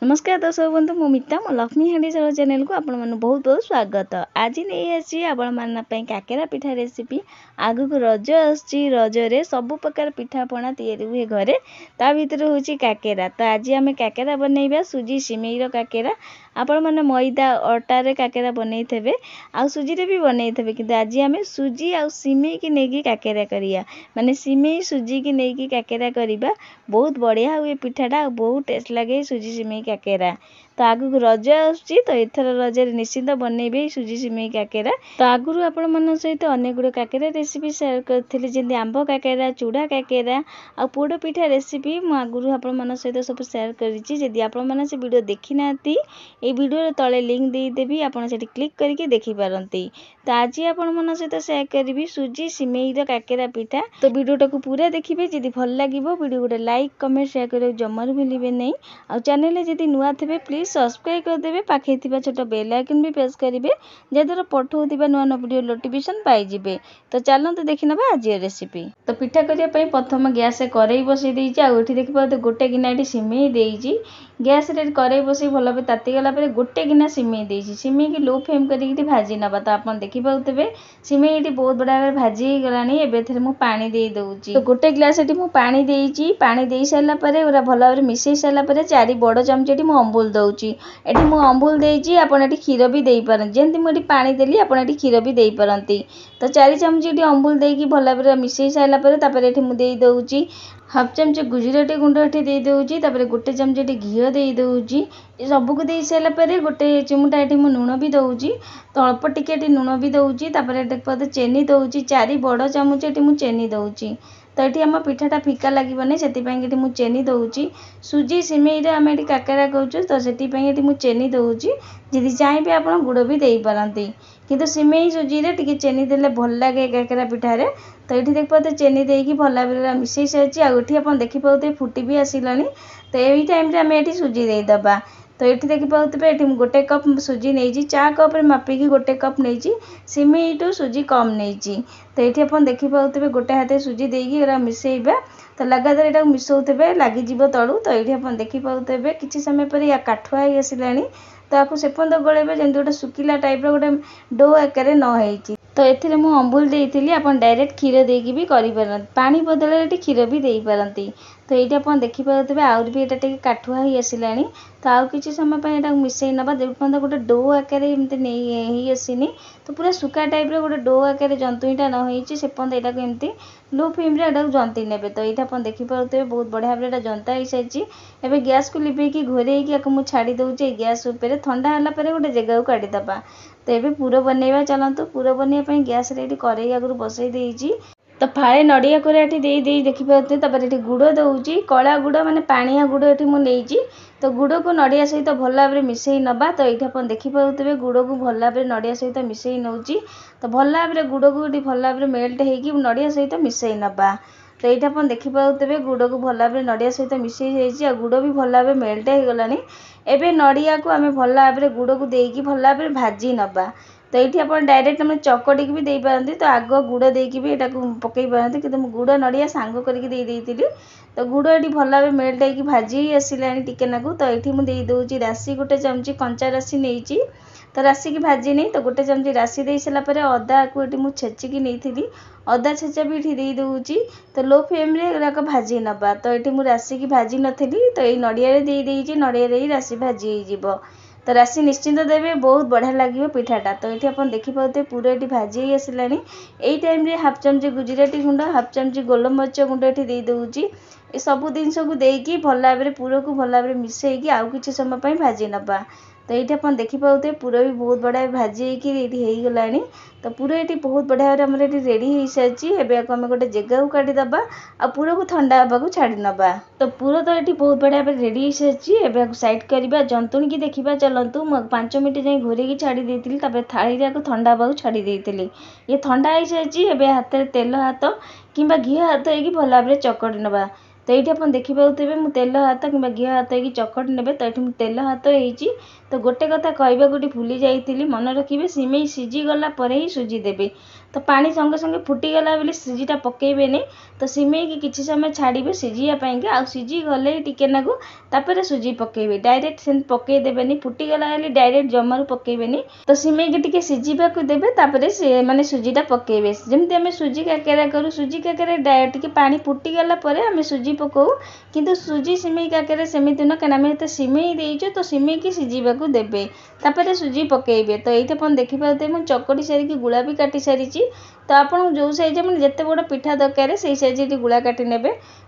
नमस्कार दर्शक बंधु मु मिता मो लक्ष्मी हांडी चल चैनल को आपण मन बहुत बहुत स्वागत। आज नहीं आसी आपण मन काकेरा पिठा रेसिपी। आगु को रज आसी रज रे सब प्रकार पिठा पना तैयारी हुए घरे ता भीतर होची काकेरा। तो आज आम काकेरा बनैबा सुजी सिमेई रो काकेरा। आपण मन मैदा अटा रे काकेरा बनई थेबे आ सुजी रे भी बनई थेबे, किंतु आज आम सुजी आ सिमेई की नेकी काकेरा करिया, माने सिमेई सुजी की नेकी काकेरा करिबा। बहुत बढ़िया हुए पिठाटा, बहुत टेस्ट लगे सुजी सिमेई काकेरा। तो आगु रज आसुची, तो एथर रज निश्चिंत बनइबे सुजी सिमेई काकेरा। तो आगु आपण मन सहित अनेक गुड काकेरा रेसिपी शेयर करथिले, जेंति आंब काकेरा, चूड़ा काकेरा आ पोड़ पिठा रेसिपी मु आगु आपण मन सहित सब शेयर करिछि। जदि आपण मन से वीडियो देखि नाती, ए वीडियो रे तळे लिंक दे देबी, आपण सेठी क्लिक करके देखि पारंती। तो आज आपण मन सहित शेयर करबी सुजी सिमेई रो काकेरा पिठा। तो वीडियो को पूरा देखिबे, जदि भल लागिबो वीडियो गोटे लाइक कमेंट शेयर करे जमर भूलिबे नहीं। आ चैनल जदि नुआ थेबे प्लीज सब्सक्राइब कर देबे, पाखे थिबा छोट बेल आइकन भी प्रेस करिवे, जेदर पठौथिबा नुआ नुआ वीडियो नोटिफिकेशन पाई जिवे। तो चलंतु देखिनबा आज रेसिपी। तो पिठा करिया पई प्रथम गैस रे करेई बसई देइछि। आ एठी देखिबा तो गोटे गिनाटी सिमेई देइछि। गैस रे करेई बसई भल भाबे ताती गला परे गोटे गिना सिमेई देइछि। सिमेई की लो फ्लेम करिकि भाजी नबा। तो आपण देखि पाउतबे सिमेई एठी बहुत बडा भाबे भाजी गलानी। एबे थरे मु पानी देइ दउछि। तो गोटे ग्लास एठी मु पानी देइछि। पानी देइ सारला परे ओरा भल भाबे मिसई सारला परे 4 बड़ चमच एठी मु अमूल दउछि। एठी मु अमूल देइछि, आपण एठी खीर भी देइ पारन, जेंति मु एठी पानी देली आपण एठी खीर भी देइ पारंती। तो 4 चमच एठी अमूल देइकि भल भाबे मिसई सारला परे तापरे एठी मु देइ दउछि हाफ चमच गुजराती गुंड एठी देइ दउछि। तापरे गोटे चमच एठी घियो देइ दउछि। ए सब को देइ सारला परे गोटे चिमुटा एठी मु नुण भी दउछि। तो अल्प टिके एठी नुण भी दउछि। तापरे देखपते चेनी दउछि, 4 बड़ चमच एठी मु चेनी दउछि। तो ये आम पिठाटा फिका लगे नहीं, से मु चेनी दउछि। सुजी सिमेई रे आम एठी काकेरा करूछु, तो से मु चेनी दउछि। जदि चाहिए आप गुड़ भी दे पारती, किंतु सिमेई सुजी रे टिके चेनी देले भल लगे काकेरा पिठारे। तो ये देख पाते चेनी देकी भल भाव मिसई सारी। आठी आप देखी पाते फुटी भी आसलानी। तो यही टाइम रे आम एठी सुजी देदबा। तो ये देखी पाते ये गोटे कप सुजी नहीं, चा कप मापिकी गोटे कप नहीं, सिमेई टू सुजी कम नहीं। तो ये आप देखी पाते गोटे हाथ सुजी देकी मिसेबा। तो लगातार यहाँ मिसौथे लगिज तलू। तो ये आप देखी पाते किसी समय पर या काठुआ ही आसलानी। तो आपको सेपंद गलेबे जमी गोटे सुखिला टाइप गोटे डो आकार न हो। तो ये मु अमूल देती, आप डायरेक्ट क्षीर देकी भी करें, पानी बदल ये क्षीर भी दे पारती। तो ये आप देखी पाते आउर भी यहाँ काठुआ ही आसलानी। तो आउ किसी समय यहाँ मिसई नवा, जो पर्यटन गोटे डो आकार नहीं आसनी। तो पूरा सुखा टाइप गोटे डो आकार जंतुईटा न हो, से पर्यटन यहाँ एमती लो फ्लेम जंती ने। तो ये आप देखी पाते बहुत बढ़िया भाव में जंता हो सारी। एवं गैस को लिभेकी घोरेकी मुझे छाड़ी दूचे गैस उपर। ठंडा है गोटे जगह को काढ़ीदबा। तो ये पूरा बनइबा चलतु। पूरा बनवाई गैस रे करेई आगु बसई देइछि। तो फाड़े नड़िया कोरा दे देखी पाते। ये गुड़ दउछि, कला गुड़ माने पानिया गुड़ ये मुझे। तो गुड़ को नड़िया सहित भल भाव में मिसई नबा। तो ये आप देखी पाते गुड़ को भल भाव में नड़िया सहित मिसई नौछि। तो भल भाव में गुड़ को भल भाव में मेल्ट होगी नड़िया सहित मिसई नबा। तो ये आप देखी पाते गुड़ को भल भाव में नड़िया सहित मिसई जाइए, गुड़ भी भल भाव में मेल्ट हो गलानी। एबे नड़िया को आम भल भाव में गुड़ को देकी भल भाव में भाजी नबा। तो ये आप डायरेक्ट आम चकड़ी भी दे पारती। तो आग गुड़ देकी भी यहाँ पकई पारती, कि गुड़ नड़िया सांग करके। तो गुड़ ये भल भाव मेल्ट होगी भाजी आसलानी टिके नाकू। तो ये मुझे दे राशि गोटे चमची कंचा राशि नहीं। तो राशि की भाजी नहीं, तो गोटे चमची राशि दे सारापर अदा को ये मुझे छेचिकी नहीं, अदा छेचा भी ये दे दूँगी। तो लो फ्लेम रे भाजी नबा। तो ये मुझे राशि की भाजी नी, तो ये नड़िया दे नड़िया राशि भाजी हो। तो राशि निश्चिंत देवे, बहुत बढ़िया लगे पिठाटा। तो ये आप देखी पाते पूरा ये भाजी आसलानी। यही टाइम रे हाफ चमच गुजराती गुंड, हाफ चमच गोलमरिच गुंड ये दे दूँगी। ये सब जिनस को देकी भल भाव में पूरा को भल भाव में मिसईकी आउ किसी समय भाजी नबा। तो ये आप देखी पाते पूरा भी बहुत बढ़िया भाजी हो गलानी। तो पूरा ये बहुत बढ़िया भाव में रेडी हो सारी। एवं आम गोटे जगह को काढ़ीदबा आ पूरा को ठंडा हाँको छाड़ी नबा। तो पूरा तो ये बहुत बढ़िया भाव रेडी हो सारी। एवं साइड करवा जंतुणी की देखा चलतु। 5 मिनट जाए घोरेकी छाड़ी देती, थाली ठंडा हाँको छाड़ी देती। ये ठंडा हो सारी। एवं हाथ में तेल हाथ कि घी हाथ होगी भल भाव में चकड़ी नबा। तो ये आप देखिपे मु तेल हाथ कि घी हाथ हो चकटी ने। तो ये तेल हाथ हो तो गोटे कथा कहवा गोटे भूली जाइली मन रखिए सिमेई सीझीगला ही सुजी देवे। तो पानी संगे संगे फुटीगला बोली सीझीटा पकेबेनी। तो सिमेई की किसी समय छाड़े सीझापाई आ सीझी गले टिके नाकू तापर सुजी पकेबे डायरेक्ट से पकईदेवेनि फुटीगला डायरेक्ट जमारू पकेबेनी। तो सिमेई की टिके सीझा देवे तापर से माने सुजीटा पकेबे जमती आम सुजी काकेरा करूँ। सुजी काकेरा टिके पानी फुटीगला आम सुजी पकाऊ किंतु सुजी सिमेई काकेरा सेमती न कहीं आम सिमेई देचु तो सिमेई की सीझा देवे तापर सुजी पकेबे। तो ये देखिपे मुझे चकटी सारिकी गुला भी काटी सारी। तो आपन जो साइज मैंने जिते बड़ पिठा दरकार से साइज गुला काटी ने।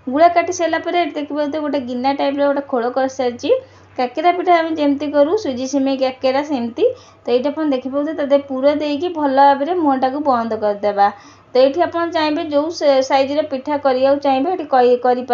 गुला काटी सारापर देखिए गोटे गिना टाइप गोटे खोल कर सारी काकेरा पिठा आम जमती करूँ सुजी सिमेई काकेरा सेमती। तो ये देखिए तदे पूरा देकी भल भाव में मुँहटा को बंद करदे। तो ये आप चाहिए जो साइज पिठा करा चाहिए करें।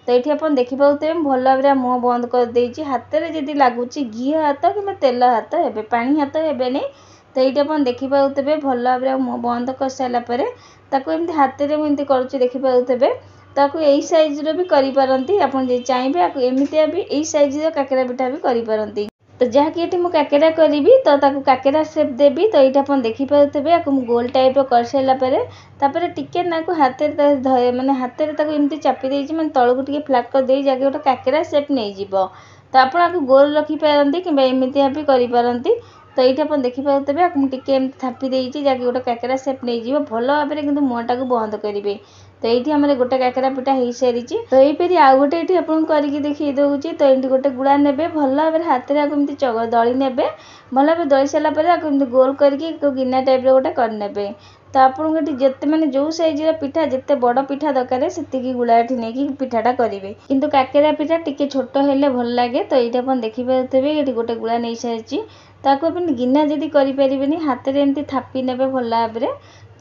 तो ये आप देखिपे भल भाव में मुँह बंद कर हाथ में जदि लगुच घी हाथ कि तेल हाथ हे पानी हाथ हेनी। तो ये आप देखिपे भल भाव में मुँह बंद कर सारापर एमती हाथ में मुझे करुँच देखिपे ताकू यही साइज भी करें। आप चाहिए एमती भी यही साइज काकेरा पिठा भी करें। तो जहाँकि ये मुझे काकेरा करी तो ताकू काकेरा सेप देवी। तो ये आप देखिपे आपको गोल टाइप कर सारापर टिके नाकू हाथ माने हाथ में एमती चापी देती मैं तौक टे फ्लाट कर दे जगह गोटे काकेरा सेप नहीं। तो आपको गोल रखिपारती कि एमती भी करें। तो ये आप देखिपे आपको टे थापी देती जगह गोटे काकेरा सेप नहीं भल भाव में कि मुँहटा को बंद करेंगे। तो ये आम गोटे काकेरा पिठा हो सारी। तो यहीपरि आउ गोटे ये आपको करके देखिए दूसरी। तो ये गोटे गुड़ा ने भल भाव में हाथ में आपको एमती दली ने भल भाव दली सारापर आपको गोल करके गिना टाइप गोटे करने। तो आपको जिते मैंने जो साइज पिठा जिते बड़ पिठा दरकार से गुड़ा नहीं पिठाटा करेंगे किंतु काकेरा पिठा टिके छोट हेल्ले भल लगे। तो ये आप देखिपे ये गोटे गुड़ा नहीं सारी ताको अपन गिना जदि करें हाथ में एमती थापी ने भल भाव में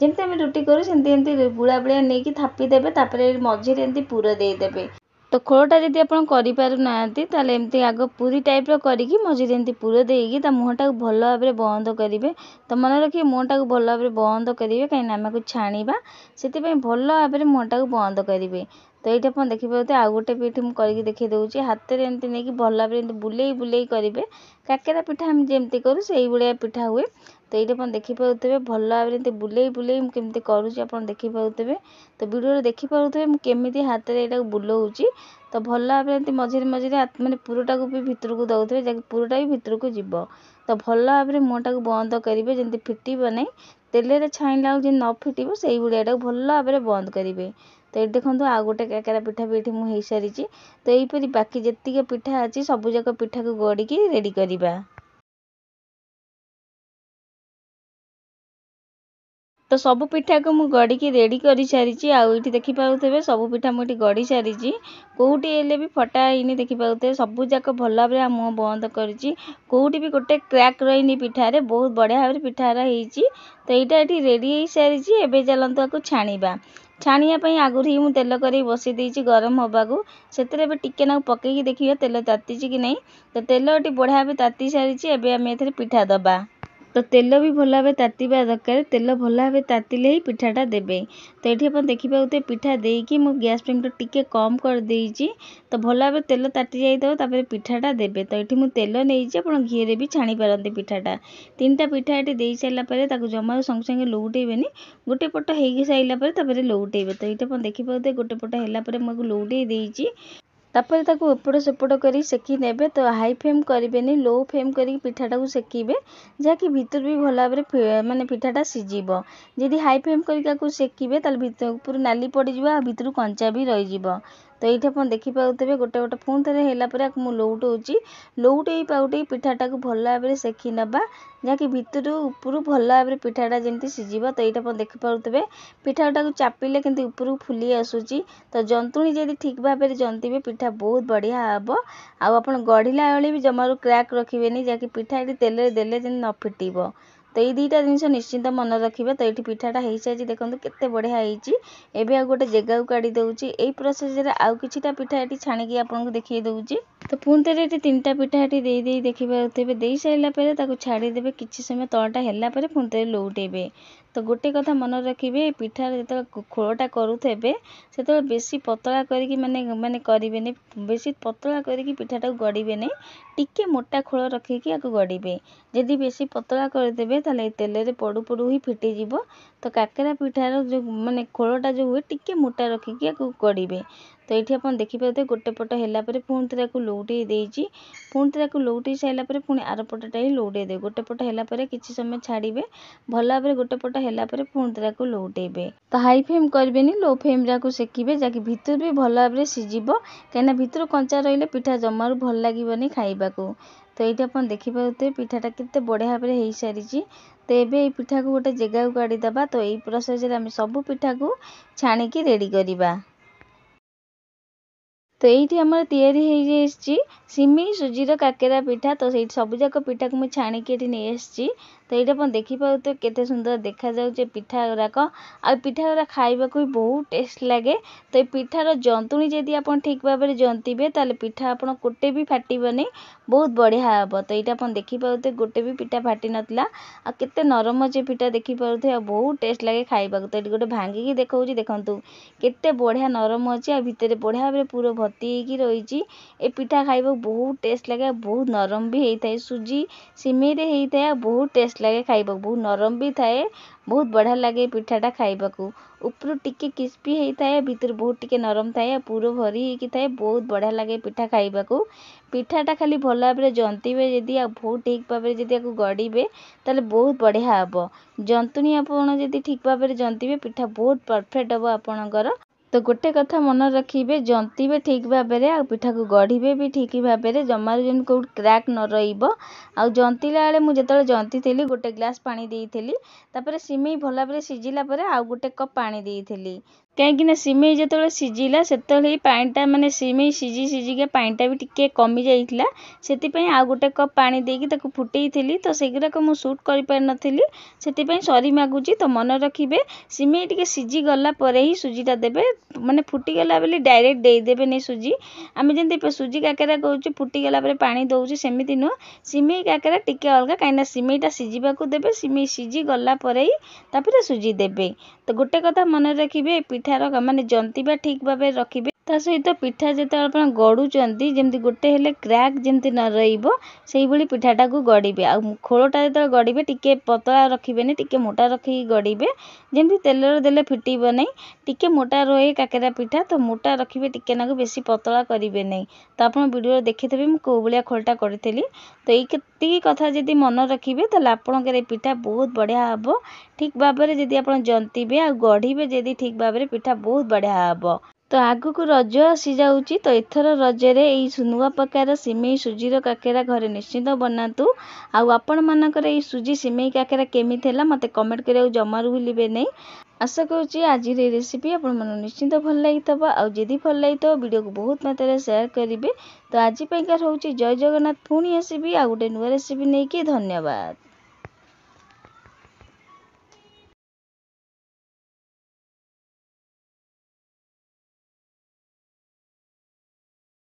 जमती आम रुटी करूँ सेमती गुड़ा भाया नहीं थापी देवे तापर मझे एमती पुर देदेवे। तो खोलटा जदि आप करें एमती आग पूरी टाइप करके मझे एमती पुर देकी मुँहटा को भल भाव में बंद करेंगे। तो मन रखिए मुँहटा को भल भाव में बंद करेंगे कहीं आम को छाणा से भल भाव में मुँहटा को बंद करेंगे। तो ये आप देखिपे आउ गोटे पिठी मुझे करके देखिए दूसरी हाथ में एमती नहीं भल भाव में बुले बुले करेंगे काकेरा पिठा आम जमती करूँ से भाया पिठा हुए। तो ये आप देखिपे भल भाव में बुले बुले केमती करुँच आप देखिपे। तो वीडियो देखिपे मुझे हाथ में यहाँ बुलाऊँच। तो भल भाव में मझे मझे मैंने पुरटा को भी भितर को दौथे जैसे पुरटा भी भितर को जीव। तो भल भाव में मुँहटा को बंद करेंगे जमी फिटब ना तेल छाणला जो न फिटब से भाया भल भाव में बंद करेंगे। तो ये देखो आउ गोटे काकेरा पिठा भी ये मुझे सारी। तो यहीपरि बाकी जितक पिठा अच्छी सबूक पिठा को गढ़ी रेडी करवा। तो सब पिठा को मुझे गढ़ी रेडी कर सारी। आउ ये देखिपे सब पिठा मुझे गढ़ी सारी कौटी हेल्ले भी फटा है देखिपे सबूक भल भाव में मुँह बंद करी कौटी भी गोटे क्रैक रही पिठारे बहुत बढ़िया भाव में पिठारा होती। तो यहाँ ये रेडी हो सारी एवं चलतु आपको छाणा छाणियापाई आगुरी ही मुझे तेल कर बसई देती गरम होगाकू से टिके ना पकईकी देखिए तेल ताती कि नहीं। तो तेल ये बढ़िया भाव ताती सारी एवं आम ए पिठा दबा। तो तेल भी भल भाव तातीबा दरकार तेल भल भाव तातिले ही पिठाटा देवे। तो ये आप देखिपे पिठा देकी मो गैस फ्लेम टिके कम कर देइछि। तो भल भाव तेल ताती जाइए पिठाटा देवे। तो ये मुझे तेल नहीं आप घी भी छाणी पारती पिठाटा। तीन टा पिठा ये दे सारापर जमा संगे संगे लौटेबेनी गोटे पट हो सारापर लौटेबे। तो ये आप देखिपे गोटे पट है मुझे लौटे देइछि तापर ताको एपट सेपट कर सेकी नेबे। तो हाई फ्लेम करेंगे लो फ्लेम कर पिठाटा को सेकिबे जहाँकि भीतर भी भल भाव में माने पिठाटा सीझिब। जदि हाई फ्लेम कर सेकिबे भीतर ऊपर नाली पड़ीज भीतर कंचा भी रही। तो ये आप देखिपे गोटे गोटे पुणी थे है मुझे लौटाऊँच लौटे पाउटे पिठाटा को भल भाव में सेकी नवा जहाँकि भीतर ऊपर भल भाव में पिठाटा जमी सीझ। तो ये आप देखिपे पिठाटा को चापिले कि ऊपर फुली आसूची। तो जंतुणी जब ठीक भाव में जंतिबे पिठा बहुत बढ़िया हम। आप गढ़ला बेले भी जमारू क्रैक रखिए जहाँकि पिठा ये तेल देले जमी न फिटब। तो ये दुईटा जिनिस निश्चिंत मन रखिए। तो ये पिठाटा हो सारी देखो केते बढ़िया होती। एवं आ गोटे जगह को काढ़ी दूची। यही प्रोसेस आउ किछिटा पिठा ये छाणिकी आपको देखिए दूची। तो पुणी थे ये 3टा पिठा ये देखिए दे सारापर छाड़ीदे किसी समय तलटा है पुणी थे लौटेबे। तो गोटे कथा मन रखिए पिठार जो खोलटा करुवे से बेसी पतला करी माने माने करें बेसी पतला करी पिठाटा गड़े नहीं टिके मोटा खोल रखिकी आपको गड़े। जदि बेसी पतला करदेवे ताले तेल रे पड़ू पड़ू ही फिटिज। तो काकेरा पिठार जो माने खोलटा जो हुए टिके मोटा रखिकी आपको गड़े। तो ये आप देखिए गोटे पट है पुणी थे लौटे देती पुणी थे लौटे सारापर पुणी आर पटटा ही लौटे दे गोटे पट है किसी समय छाड़े भल भाव गोटे पट है पुणी थे लौटेबे। तो हाई फ्लेम करेंगे लो फ्लेम को सेकिबे जहाँकि भितर भी भल भाव सीझ कहीं भितर कंचा रही पिठा जमारू भल लगे खाइबा को। तो ये आप देखिए पिठाटा केते बढ़िया भाव हो सारी। तो ये पिठा को गोटे जगह को काढ़ीदबा। तो यही प्रोसेस आम सब पिठा को छाणिकी रेडी करवा। तो ये आमर तैयारी सिमेई सुजीर काकेरा पिठा। तो ये सबुजाक पिठा को मुझे छाणिकी नहीं आसी। तो ये आप देखिए केते सुंदर देखा जाऊे पिठा गुराक आ पिठा गुरा खाइबा भी बहुत टेस्ट लगे। तो ये पिठार जंतुणी जदि आप ठीक भाव में जंतिबे ताले पिठा आप गोटे भी फाटबनी बहुत बढ़िया हम। तो ये आप देखिए गोटे भी पिठा फाटी नाला आ केते नरम अच्छे पिठा देखिपे आ बहुत टेस्ट लगे खाइबा। तो ये गोटे भांगिकी देखा देखु केते बढ़िया नरम अच्छे आ भितर बढ़िया भाव पूरा भर्ती होगी रही। ए पिठा खाइबा बहुत टेस्ट लगे बहुत नरम भी होता है सुजी सिमेई रे होता है बहुत टेस्ट लगे खाइबा बहुत नरम भी थाए बहुत बढ़िया लगे पिठाटा खाइबा को ऊपर टिके क्रिस्पी होता है भितर बहुत टिके नरम थाए पूरा भरी होगी थाए बहुत बढ़िया लगे पिठा खाइबा को। पिठाटा खाली भल भाव में जंतिबे जदि आ बहुत ठीक भाव में जदि गड़े ताले बहुत बढ़िया हम। जंतुणी आपड़ जदि ठीक भाव में जंतिबे पिठा बहुत परफेक्ट हम आपणकर। तो गोटे कथा मन रखिए जंतिबे ठीक भाव में आ पिठा को गढ़े भी ठीक भाव में जमार जमी कौट क्रैक न रहा। जंतिला बेले मुझे जंती थी गोटे ग्लास पानी देती तापर सिमेई भल भाव में सीझिला आउ गोटे कप पानी देती कहीं सिमेई जो सीझिला से पानीटा माने सिमेई सीझिका पानीटा भी टिके कमी जाइला से आउ गोटे कप पानी देकी फुटई थी। तो सेगुराक मु शूट कर पार नथिली से सॉरी मागुची। तो मन रखिए सिमेई टिके सीझी गला परे ही सुजीटा देबे माने फुटीगला बेले डायरेक्ट देदेवे नहीं सुजी आम जमी सुजी काकेरा कौच फुटीगला पानी दौर सेमती नुह सिमेई काकेरा टिके अलग कहीं सिमेईटा सीझा देवे सिमेई सीझी गला पर ही तापर सुजी देवे। तो गोटे कथा मन रखिए पिठार माने जंतिबा ठीक भाव रखिए ता सहित पिठा जो गड़ुचंती जमी गोटे हेले क्रैक जमी न रही पिठाटा को गड़े आ खोलटा जो गड़े टिके पतला रखिए टिके मोटा रखिकी गड़े जमी तेल देले फिटब नहीं टिके मोटा रहे काकेरा पिठा। तो मोटा रखिए टिके नाकु बेसी पतला करेंगे नहीं। तो आप वीडियो देखिथे मुझे कौ भाया खोलटा करी। तो ये कथा जदि मन रखिए तो आपंकर पिठा बहुत बढ़िया हम ठीक भाव में जदि आप जंतिबे आ गढ़े जदि ठीक भाव में पिठा बहुत बढ़िया हम। तो आगु को रज आसी जाऊँगी। तो एथर रजरे यही नुआ प्रकार सिमेई सुजीर काकेरा घरे निश्चिंत बनातु। आपण मानकर ये सुजी सिमेई काकेरा केमी थेला मते कमेंट करिया जमारू भूलिबे नहीं। आशा करुँची आज रेसिपी आपण मन निश्चिंत भल लगी आदि भल लगी वीडियो को बहुत मात्रा शेयर करेंगे। तो आज रोचे जय जगन्नाथ पुणी आसबि आ गोटे नुआ रेसिपी नहीं कि धन्यवाद।